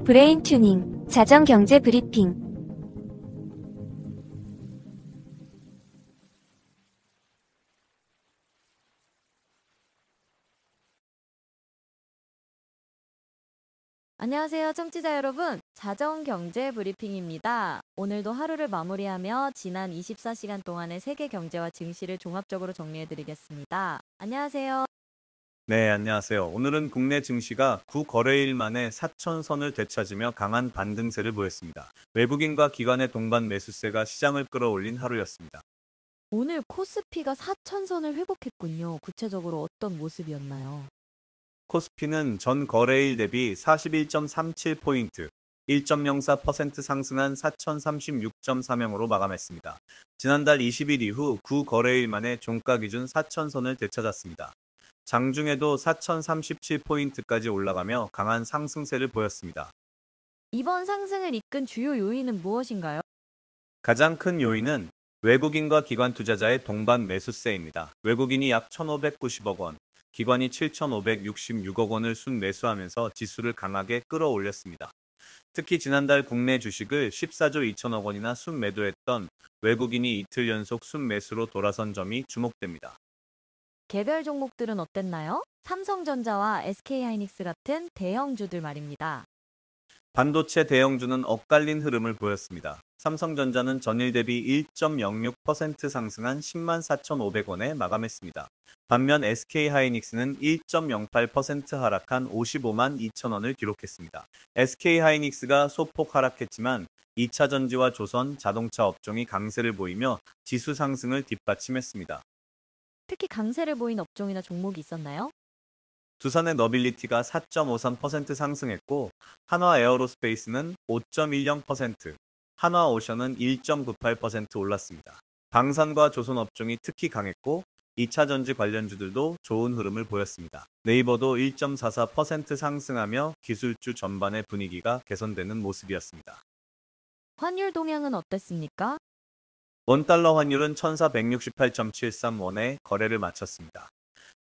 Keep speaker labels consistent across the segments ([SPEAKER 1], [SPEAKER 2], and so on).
[SPEAKER 1] 브레인 튜닝, 자정 경제 브리핑.
[SPEAKER 2] 안녕하세요, 청취자 여러분. 자정경제 브리핑입니다. 오늘도 하루를 마무리하며 지난 24시간 동안의 세계 경제와 증시를 종합적으로 정리해드리겠습니다. 안녕하세요.
[SPEAKER 3] 네, 안녕하세요. 오늘은 국내 증시가 9거래일 만에 4천선을 되찾으며 강한 반등세를 보였습니다. 외국인과 기관의 동반 매수세가 시장을 끌어올린 하루였습니다.
[SPEAKER 2] 오늘 코스피가 4천선을 회복했군요. 구체적으로 어떤 모습이었나요?
[SPEAKER 3] 코스피는 전 거래일 대비 41.37포인트, 1.04% 상승한 4,036.3명으로 마감했습니다. 지난달 20일 이후 9거래일 만에 종가 기준 4천선을 되찾았습니다. 장중에도 4,037포인트까지 올라가며 강한 상승세를 보였습니다.
[SPEAKER 2] 이번 상승을 이끈 주요 요인은 무엇인가요?
[SPEAKER 3] 가장 큰 요인은 외국인과 기관 투자자의 동반 매수세입니다. 외국인이 약 1,590억 원, 기관이 7,566억 원을 순매수하면서 지수를 강하게 끌어올렸습니다. 특히 지난달 국내 주식을 14조 2천억 원이나 순매도했던 외국인이 이틀 연속 순매수로 돌아선 점이 주목됩니다.
[SPEAKER 2] 개별 종목들은 어땠나요? 삼성전자와 SK하이닉스 같은 대형주들 말입니다.
[SPEAKER 3] 반도체 대형주는 엇갈린 흐름을 보였습니다. 삼성전자는 전일 대비 1.06% 상승한 10만 4,500원에 마감했습니다. 반면 SK하이닉스는 1.08% 하락한 55만 2천원을 기록했습니다. SK하이닉스가 소폭 하락했지만 2차 전지와 조선, 자동차 업종이 강세를 보이며 지수 상승을 뒷받침했습니다.
[SPEAKER 2] 특히 강세를 보인 업종이나 종목이 있었나요?
[SPEAKER 3] 두산의 너빌리티가 4.53% 상승했고 한화 에어로스페이스는 5.10%, 한화오션은 1.98% 올랐습니다. 방산과 조선 업종이 특히 강했고 2차 전지 관련주들도 좋은 흐름을 보였습니다. 네이버도 1.44% 상승하며 기술주 전반의 분위기가 개선되는 모습이었습니다.
[SPEAKER 2] 환율 동향은 어땠습니까?
[SPEAKER 3] 원달러 환율은 1468.73원에 거래를 마쳤습니다.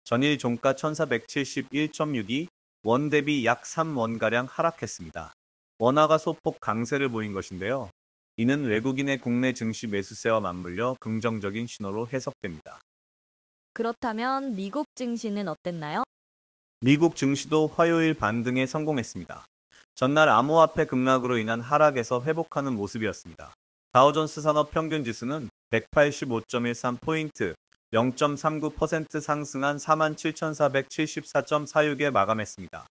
[SPEAKER 3] 전일 종가 1471.62, 원 대비 약 3원가량 하락했습니다. 원화가 소폭 강세를 보인 것인데요. 이는 외국인의 국내 증시 매수세와 맞물려 긍정적인 신호로 해석됩니다.
[SPEAKER 2] 그렇다면 미국 증시는 어땠나요?
[SPEAKER 3] 미국 증시도 화요일 반등에 성공했습니다. 전날 암호화폐 급락으로 인한 하락에서 회복하는 모습이었습니다. 다우존스 산업 평균 지수는 185.13포인트, 0.39% 상승한 47,474.46에 마감했습니다.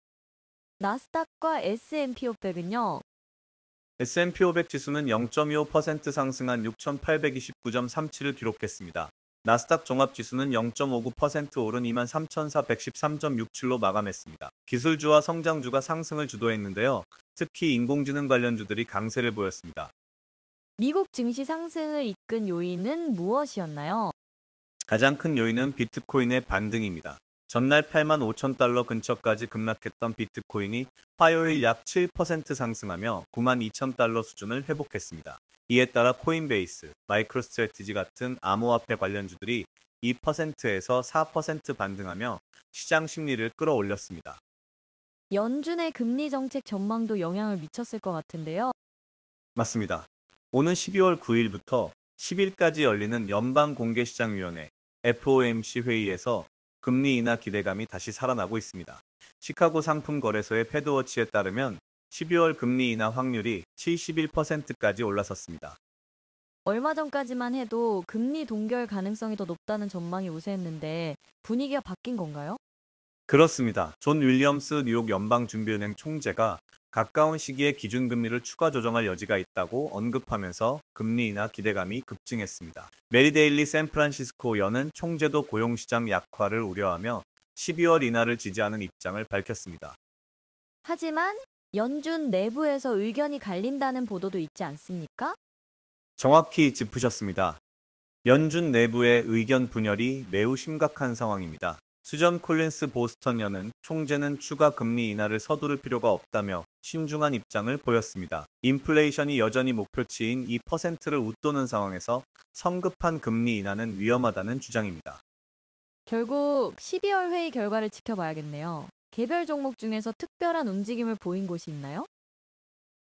[SPEAKER 2] 나스닥과 S&P 500은요.
[SPEAKER 3] S&P 500 지수는 0.25% 상승한 6,829.37을 기록했습니다. 나스닥 종합지수는 0.59% 오른 23,413.67로 마감했습니다. 기술주와 성장주가 상승을 주도했는데요. 특히 인공지능 관련주들이 강세를 보였습니다.
[SPEAKER 2] 미국 증시 상승을 이끈 요인은 무엇이었나요?
[SPEAKER 3] 가장 큰 요인은 비트코인의 반등입니다. 전날 8만 5천 달러 근처까지 급락했던 비트코인이 화요일 약 7% 상승하며 9만 2천 달러 수준을 회복했습니다. 이에 따라 코인베이스, 마이크로스트래티지 같은 암호화폐 관련주들이 2%에서 4% 반등하며 시장 심리를 끌어올렸습니다.
[SPEAKER 2] 연준의 금리 정책 전망도 영향을 미쳤을 것 같은데요.
[SPEAKER 3] 맞습니다. 오는 12월 9일부터 10일까지 열리는 연방공개시장위원회 FOMC 회의에서 금리 인하 기대감이 다시 살아나고 있습니다. 시카고 상품거래소의 패드워치에 따르면 12월 금리 인하 확률이 71%까지 올라섰습니다.
[SPEAKER 2] 얼마 전까지만 해도 금리 동결 가능성이 더 높다는 전망이 우세했는데 분위기가 바뀐 건가요?
[SPEAKER 3] 그렇습니다. 존 윌리엄스 뉴욕 연방준비은행 총재가 가까운 시기에 기준금리를 추가 조정할 여지가 있다고 언급하면서 금리 인하 기대감이 급증했습니다. 메리 데일리 샌프란시스코 연은 총재도 고용시장 약화를 우려하며 12월 인하를 지지하는 입장을 밝혔습니다.
[SPEAKER 2] 하지만 연준 내부에서 의견이 갈린다는 보도도 있지 않습니까?
[SPEAKER 3] 정확히 짚으셨습니다. 연준 내부의 의견 분열이 매우 심각한 상황입니다. 수전 콜린스 보스턴 연은 총재는 추가 금리 인하를 서두를 필요가 없다며 신중한 입장을 보였습니다. 인플레이션이 여전히 목표치인 2%를 웃도는 상황에서 성급한 금리 인하는 위험하다는 주장입니다.
[SPEAKER 2] 결국 12월 회의 결과를 지켜봐야겠네요. 개별 종목 중에서 특별한 움직임을 보인 곳이 있나요?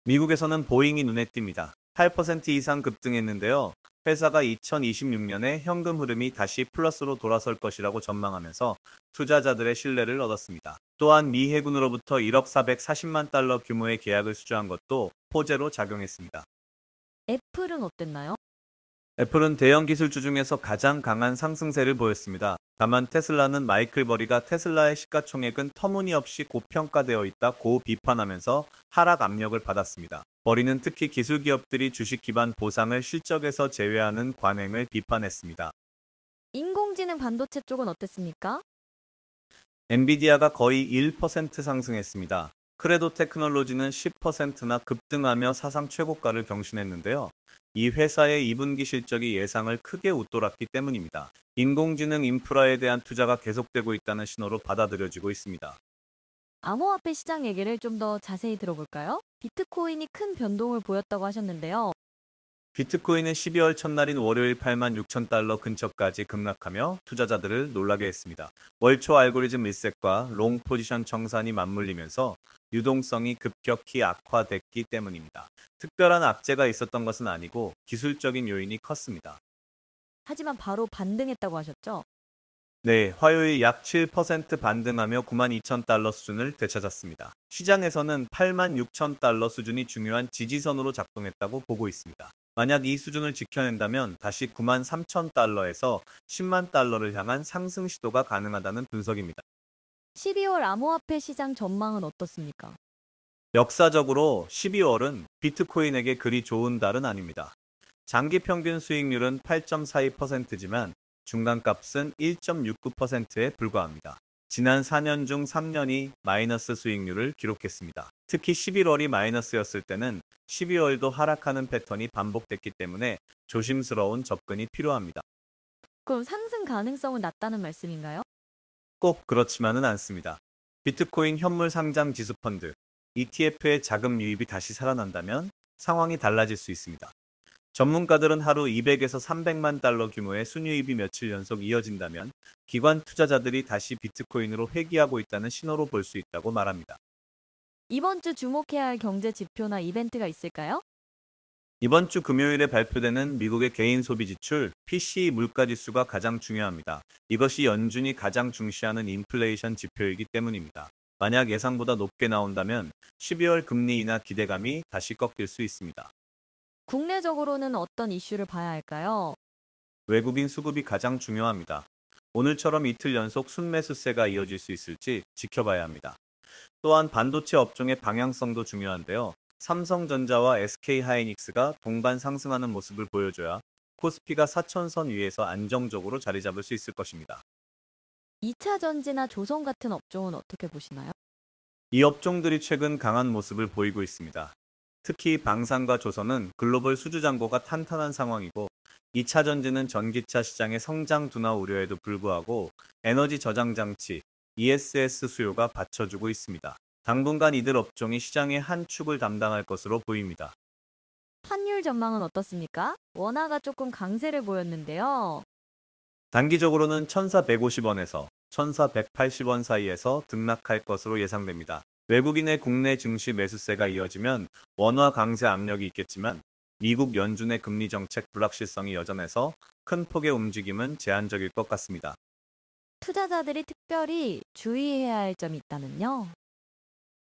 [SPEAKER 3] 미국에서는 보잉이 눈에 띕니다. 8% 이상 급등했는데요. 회사가 2026년에 현금 흐름이 다시 플러스로 돌아설 것이라고 전망하면서 투자자들의 신뢰를 얻었습니다. 또한 미 해군으로부터 1억 440만 달러 규모의 계약을 수주한 것도 호재로 작용했습니다.
[SPEAKER 2] 애플은 어땠나요?
[SPEAKER 3] 애플은 대형 기술주 중에서 가장 강한 상승세를 보였습니다. 다만 테슬라는 마이클 버리가 테슬라의 시가총액은 터무니없이 고평가되어 있다 고 비판하면서 하락 압력을 받았습니다. 버리는 특히 기술 기업들이 주식 기반 보상을 실적에서 제외하는 관행을 비판했습니다.
[SPEAKER 2] 인공지능 반도체 쪽은 어땠습니까?
[SPEAKER 3] 엔비디아가 거의 1% 상승했습니다. 크레도 테크놀로지는 10%나 급등하며 사상 최고가를 경신했는데요. 이 회사의 2분기 실적이 예상을 크게 웃돌았기 때문입니다. 인공지능 인프라에 대한 투자가 계속되고 있다는 신호로 받아들여지고 있습니다.
[SPEAKER 2] 암호화폐 시장 얘기를 좀 더 자세히 들어볼까요? 비트코인이 큰 변동을 보였다고 하셨는데요.
[SPEAKER 3] 비트코인은 12월 첫날인 월요일 8만 6천 달러 근처까지 급락하며 투자자들을 놀라게 했습니다. 월초 알고리즘 리셋과 롱 포지션 청산이 맞물리면서 유동성이 급격히 악화됐기 때문입니다. 특별한 악재가 있었던 것은 아니고 기술적인 요인이 컸습니다.
[SPEAKER 2] 하지만 바로 반등했다고 하셨죠?
[SPEAKER 3] 네, 화요일 약 7% 반등하며 9만 2천 달러 수준을 되찾았습니다. 시장에서는 8만 6천 달러 수준이 중요한 지지선으로 작동했다고 보고 있습니다. 만약 이 수준을 지켜낸다면 다시 9만 3천 달러에서 10만 달러를 향한 상승 시도가 가능하다는 분석입니다.
[SPEAKER 2] 12월 암호화폐 시장 전망은 어떻습니까?
[SPEAKER 3] 역사적으로 12월은 비트코인에게 그리 좋은 달은 아닙니다. 장기 평균 수익률은 8.42%지만 중간값은 1.69%에 불과합니다. 지난 4년 중 3년이 마이너스 수익률을 기록했습니다. 특히 11월이 마이너스였을 때는 12월도 하락하는 패턴이 반복됐기 때문에 조심스러운 접근이 필요합니다.
[SPEAKER 2] 그럼 상승 가능성은 낮다는 말씀인가요?
[SPEAKER 3] 꼭 그렇지만은 않습니다. 비트코인 현물 상장 지수 펀드, ETF의 자금 유입이 다시 살아난다면 상황이 달라질 수 있습니다. 전문가들은 하루 200에서 300만 달러 규모의 순유입이 며칠 연속 이어진다면 기관 투자자들이 다시 비트코인으로 회귀하고 있다는 신호로 볼 수 있다고 말합니다.
[SPEAKER 2] 이번 주 주목해야 할 경제 지표나 이벤트가 있을까요?
[SPEAKER 3] 이번 주 금요일에 발표되는 미국의 개인 소비 지출 PCE 물가 지수가 가장 중요합니다. 이것이 연준이 가장 중시하는 인플레이션 지표이기 때문입니다. 만약 예상보다 높게 나온다면 12월 금리 인하 기대감이 다시 꺾일 수 있습니다.
[SPEAKER 2] 국내적으로는 어떤 이슈를 봐야 할까요?
[SPEAKER 3] 외국인 수급이 가장 중요합니다. 오늘처럼 이틀 연속 순매수세가 이어질 수 있을지 지켜봐야 합니다. 또한 반도체 업종의 방향성도 중요한데요. 삼성전자와 SK하이닉스가 동반 상승하는 모습을 보여줘야 코스피가 4천선 위에서 안정적으로 자리 잡을 수 있을 것입니다.
[SPEAKER 2] 2차 전지나 조선 같은 업종은 어떻게 보시나요?
[SPEAKER 3] 이 업종들이 최근 강한 모습을 보이고 있습니다. 특히 방산과 조선은 글로벌 수주 잔고가 탄탄한 상황이고 2차 전지는 전기차 시장의 성장 둔화 우려에도 불구하고 에너지 저장 장치, ESS 수요가 받쳐주고 있습니다. 당분간 이들 업종이 시장의 한 축을 담당할 것으로 보입니다.
[SPEAKER 2] 환율 전망은 어떻습니까? 원화가 조금 강세를 보였는데요.
[SPEAKER 3] 단기적으로는 1,450원에서 1,480원 사이에서 등락할 것으로 예상됩니다. 외국인의 국내 증시 매수세가 이어지면 원화 강세 압력이 있겠지만 미국 연준의 금리 정책 불확실성이 여전해서 큰 폭의 움직임은 제한적일 것 같습니다.
[SPEAKER 2] 투자자들이 특별히 주의해야 할 점이 있다면요.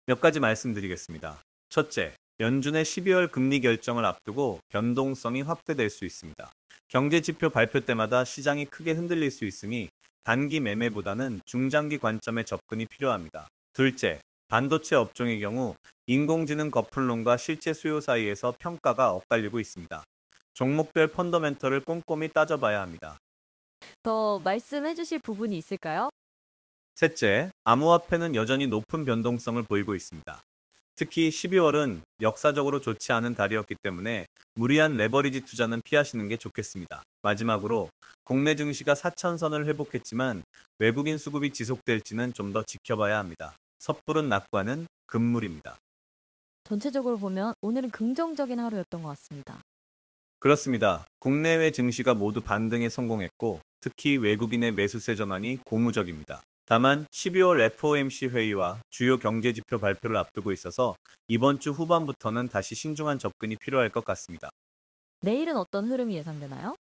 [SPEAKER 3] 몇 가지 말씀드리겠습니다. 첫째, 연준의 12월 금리 결정을 앞두고 변동성이 확대될 수 있습니다. 경제 지표 발표 때마다 시장이 크게 흔들릴 수 있으니 단기 매매보다는 중장기 관점의 접근이 필요합니다. 둘째, 반도체 업종의 경우 인공지능 거품론과 실제 수요 사이에서 평가가 엇갈리고 있습니다. 종목별 펀더멘털을 꼼꼼히 따져봐야 합니다.
[SPEAKER 2] 더 말씀해 주실 부분이 있을까요?
[SPEAKER 3] 셋째, 암호화폐는 여전히 높은 변동성을 보이고 있습니다. 특히 12월은 역사적으로 좋지 않은 달이었기 때문에 무리한 레버리지 투자는 피하시는 게 좋겠습니다. 마지막으로 국내 증시가 4천선을 회복했지만 외국인 수급이 지속될지는 좀 더 지켜봐야 합니다. 섣부른 낙관은 금물입니다.
[SPEAKER 2] 전체적으로 보면 오늘은 긍정적인 하루였던 것 같습니다.
[SPEAKER 3] 그렇습니다. 국내외 증시가 모두 반등에 성공했고 특히 외국인의 매수세 전환이 고무적입니다. 다만 12월 FOMC 회의와 주요 경제 지표 발표를 앞두고 있어서 이번 주 후반부터는 다시 신중한 접근이 필요할 것 같습니다.
[SPEAKER 2] 내일은 어떤 흐름이 예상되나요?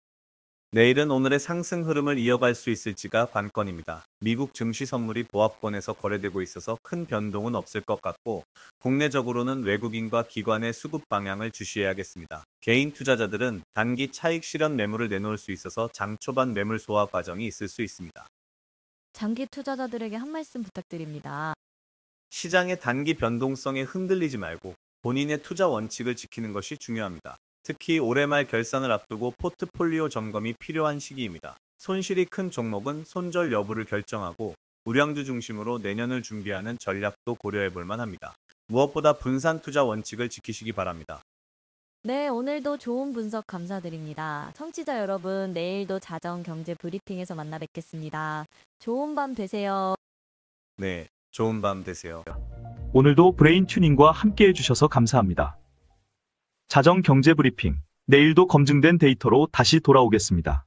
[SPEAKER 3] 내일은 오늘의 상승 흐름을 이어갈 수 있을지가 관건입니다. 미국 증시 선물이 보합권에서 거래되고 있어서 큰 변동은 없을 것 같고, 국내적으로는 외국인과 기관의 수급 방향을 주시해야겠습니다. 개인 투자자들은 단기 차익 실현 매물을 내놓을 수 있어서 장 초반 매물 소화 과정이 있을 수 있습니다.
[SPEAKER 2] 장기 투자자들에게 한 말씀 부탁드립니다.
[SPEAKER 3] 시장의 단기 변동성에 흔들리지 말고 본인의 투자 원칙을 지키는 것이 중요합니다. 특히 올해 말 결산을 앞두고 포트폴리오 점검이 필요한 시기입니다. 손실이 큰 종목은 손절 여부를 결정하고 우량주 중심으로 내년을 준비하는 전략도 고려해 볼 만합니다. 무엇보다 분산 투자 원칙을 지키시기 바랍니다.
[SPEAKER 2] 네, 오늘도 좋은 분석 감사드립니다. 청취자 여러분, 내일도 자정 경제 브리핑에서 만나 뵙겠습니다. 좋은 밤 되세요.
[SPEAKER 3] 네, 좋은 밤 되세요.
[SPEAKER 4] 오늘도 브레인 튜닝과 함께 해주셔서 감사합니다. 자정 경제 브리핑, 내일도 검증된 데이터로 다시 돌아오겠습니다.